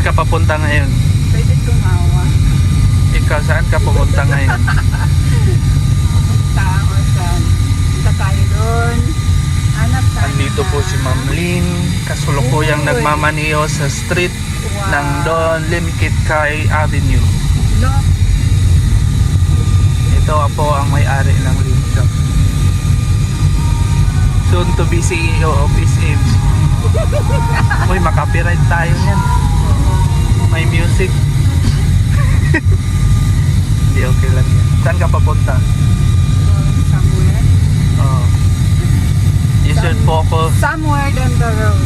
ka papunta ngayon? Pwede tumawa. Ikaw, saan ka pupunta ngayon? Tao saan? Punta tayo doon. Hanap tayo. Andito po si Ma'am Lynn, kasulukuyang Uy. nagmamaniho sa street Wow. ng Don Lim Kit Kay Avenue. No? Ito po ang may-ari ng Lynn Shop. Soon to be CEO of SM. Uy, makapiright tayo niyan. May music. Hindi, okay lang yan. Saan ka papunta? Somewhere. Oh. You should focus. Somewhere down the road.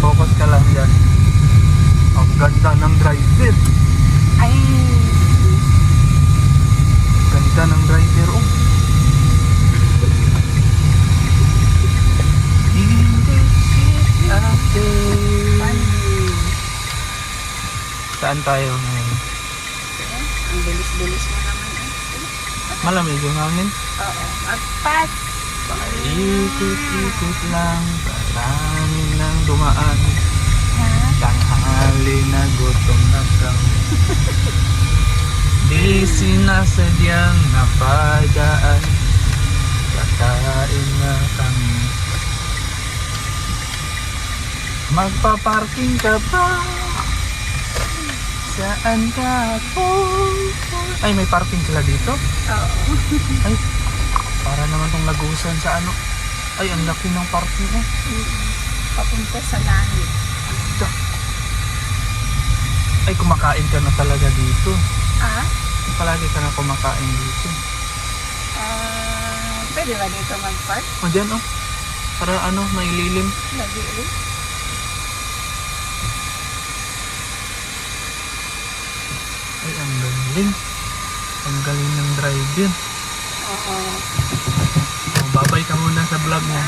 Focus ka lang dyan. Ang ganda ng driver. Ay. Ganda ng driver. Oh. In the city of day. Saan tayo ngayon? Ang bilis-bilis mo naman. Malamig yung hangin. Oo. Magpas. Paikot-ikot lang, marami nang dumaan. Ha? Tanghali na gutom na kami. Di sinasadyang napadaan, kakain na kami. Magpaparking ka ba? Saan ka po? Ay, may parking pala dito? Oo. Ay, para naman tong lagusan sa ano. Ay, ang laki ng parking eh. Papunta sa langit. Ito. Ay, kumakain ka na talaga dito. Ah? Palagi ka na kumakain dito. Pwede ba dito mag-park? O, dyan oh. Para ano, may lilim. Lagi eh. Ay, ang galing. Ang galing ng drive-in. Oo. O, babay ka muna sa vlog mo.